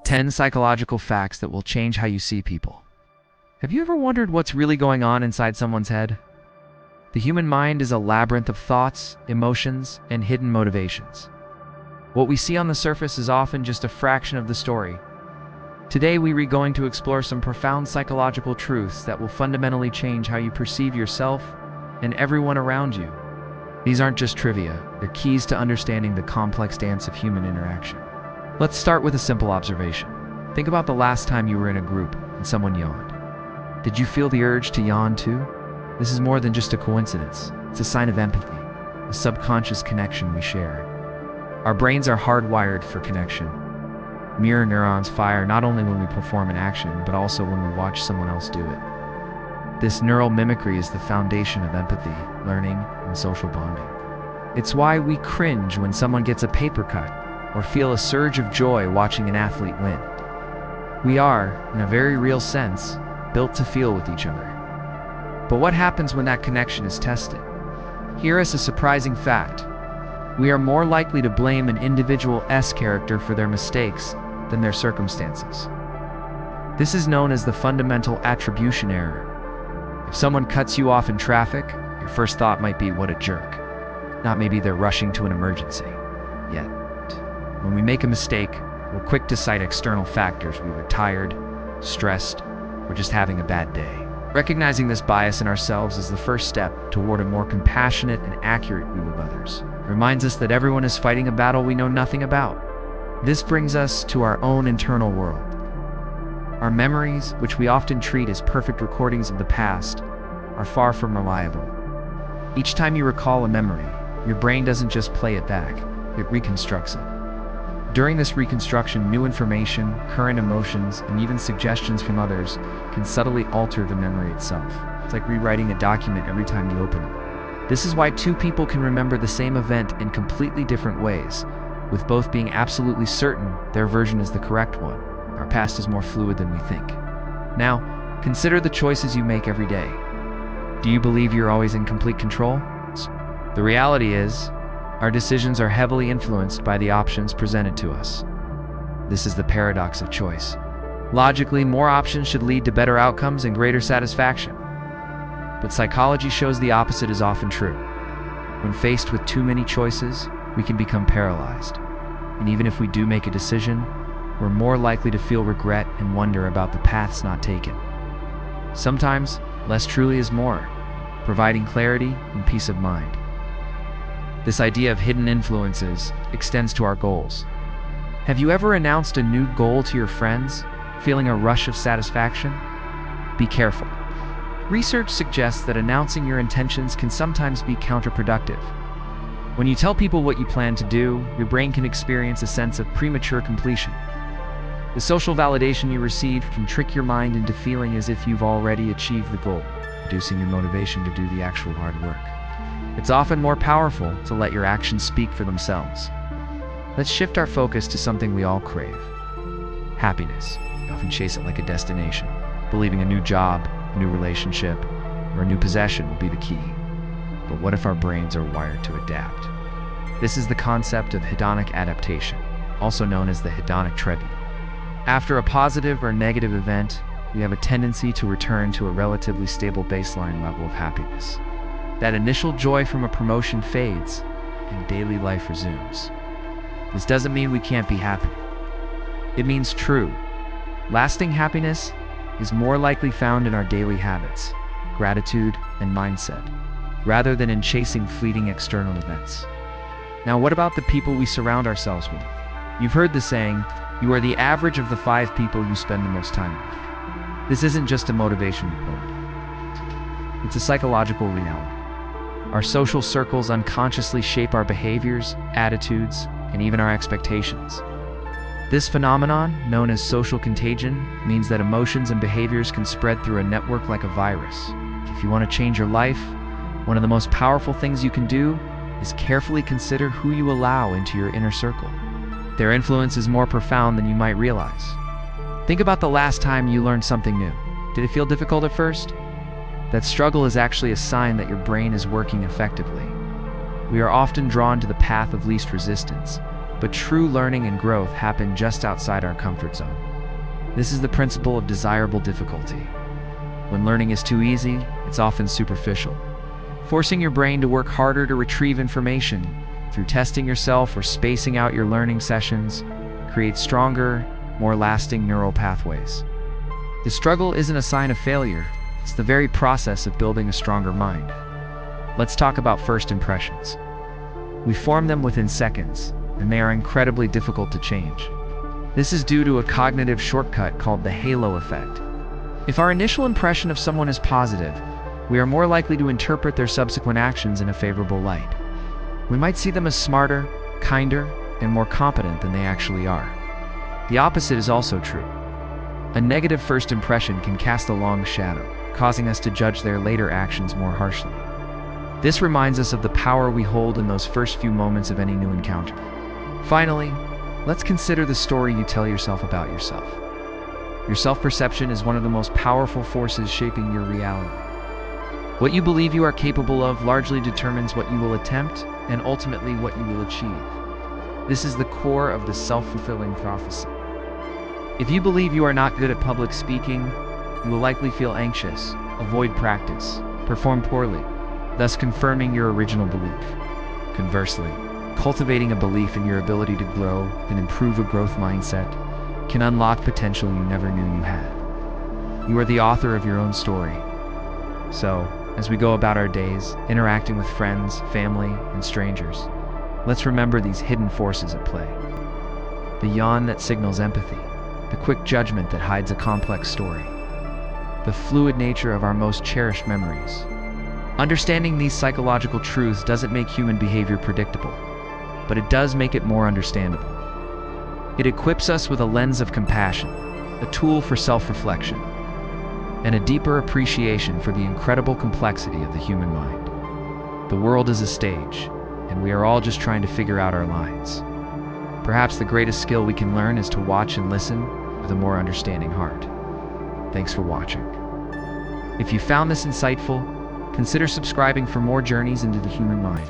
10 psychological facts that will change how you see people. Have you ever wondered what's really going on inside someone's head? The human mind is a labyrinth of thoughts, emotions, and hidden motivations. What we see on the surface is often just a fraction of the story. Today we're going to explore some profound psychological truths that will fundamentally change how you perceive yourself and everyone around you. These aren't just trivia, they're keys to understanding the complex dance of human interaction. Let's start with a simple observation. Think about the last time you were in a group and someone yawned. Did you feel the urge to yawn too? This is more than just a coincidence. It's a sign of empathy, a subconscious connection we share. Our brains are hardwired for connection. Mirror neurons fire not only when we perform an action, but also when we watch someone else do it. This neural mimicry is the foundation of empathy, learning, and social bonding. It's why we cringe when someone gets a paper cut, or feel a surge of joy watching an athlete win. We are, in a very real sense, built to feel with each other. But what happens when that connection is tested? Here is a surprising fact. We are more likely to blame an individual's character for their mistakes than their circumstances. This is known as the fundamental attribution error. If someone cuts you off in traffic, your first thought might be, what a jerk. Not maybe they're rushing to an emergency. Yet, when we make a mistake, we're quick to cite external factors. We were tired, stressed, or just having a bad day. Recognizing this bias in ourselves is the first step toward a more compassionate and accurate view of others. It reminds us that everyone is fighting a battle we know nothing about. This brings us to our own internal world. Our memories, which we often treat as perfect recordings of the past, are far from reliable. Each time you recall a memory, your brain doesn't just play it back, it reconstructs it. During this reconstruction, new information, current emotions, and even suggestions from others can subtly alter the memory itself. It's like rewriting a document every time you open it. This is why two people can remember the same event in completely different ways, with both being absolutely certain their version is the correct one. Our past is more fluid than we think. Now, consider the choices you make every day. Do you believe you're always in complete control? The reality is, our decisions are heavily influenced by the options presented to us. This is the paradox of choice. Logically, more options should lead to better outcomes and greater satisfaction. But psychology shows the opposite is often true. When faced with too many choices, we can become paralyzed. And even if we do make a decision, we're more likely to feel regret and wonder about the paths not taken. Sometimes, less truly is more, providing clarity and peace of mind. This idea of hidden influences extends to our goals. Have you ever announced a new goal to your friends, feeling a rush of satisfaction? Be careful. Research suggests that announcing your intentions can sometimes be counterproductive. When you tell people what you plan to do, your brain can experience a sense of premature completion. The social validation you receive can trick your mind into feeling as if you've already achieved the goal, reducing your motivation to do the actual hard work. It's often more powerful to let your actions speak for themselves. Let's shift our focus to something we all crave. Happiness. We often chase it like a destination, believing a new job, a new relationship, or a new possession will be the key. But what if our brains are wired to adapt? This is the concept of hedonic adaptation, also known as the hedonic treadmill. After a positive or negative event, we have a tendency to return to a relatively stable baseline level of happiness. That initial joy from a promotion fades, and daily life resumes. This doesn't mean we can't be happy. It means true, lasting happiness is more likely found in our daily habits, gratitude, and mindset, rather than in chasing fleeting external events. Now, what about the people we surround ourselves with? You've heard the saying, you are the average of the 5 people you spend the most time with. This isn't just a motivation quote. It's a psychological reality. Our social circles unconsciously shape our behaviors, attitudes, and even our expectations. This phenomenon, known as social contagion, means that emotions and behaviors can spread through a network like a virus. If you want to change your life, one of the most powerful things you can do is carefully consider who you allow into your inner circle. Their influence is more profound than you might realize. Think about the last time you learned something new. Did it feel difficult at first? That struggle is actually a sign that your brain is working effectively. We are often drawn to the path of least resistance, But true learning and growth happen just outside our comfort zone. This is the principle of desirable difficulty. When learning is too easy, it's often superficial. Forcing your brain to work harder to retrieve information through testing yourself or spacing out your learning sessions creates stronger, more lasting neural pathways. The struggle isn't a sign of failure, it's the very process of building a stronger mind. Let's talk about first impressions. We form them within seconds, and they are incredibly difficult to change. This is due to a cognitive shortcut called the halo effect. If our initial impression of someone is positive, we are more likely to interpret their subsequent actions in a favorable light. We might see them as smarter, kinder, and more competent than they actually are. The opposite is also true. A negative first impression can cast a long shadow, causing us to judge their later actions more harshly. This reminds us of the power we hold in those first few moments of any new encounter. Finally, let's consider the story you tell yourself about yourself. Your self-perception is one of the most powerful forces shaping your reality. What you believe you are capable of largely determines what you will attempt and ultimately what you will achieve. This is the core of the self-fulfilling prophecy. If you believe you are not good at public speaking, you will likely feel anxious, avoid practice, perform poorly, thus confirming your original belief. Conversely, cultivating a belief in your ability to grow and improve a growth mindset can unlock potential you never knew you had. You are the author of your own story. So, as we go about our days, interacting with friends, family, and strangers, let's remember these hidden forces at play. The yawn that signals empathy, the quick judgment that hides a complex story, the fluid nature of our most cherished memories. Understanding these psychological truths doesn't make human behavior predictable, but it does make it more understandable. It equips us with a lens of compassion, a tool for self-reflection, and a deeper appreciation for the incredible complexity of the human mind. The world is a stage, and we are all just trying to figure out our lines. Perhaps the greatest skill we can learn is to watch and listen with a more understanding heart. Thanks for watching. If you found this insightful, consider subscribing for more journeys into the human mind.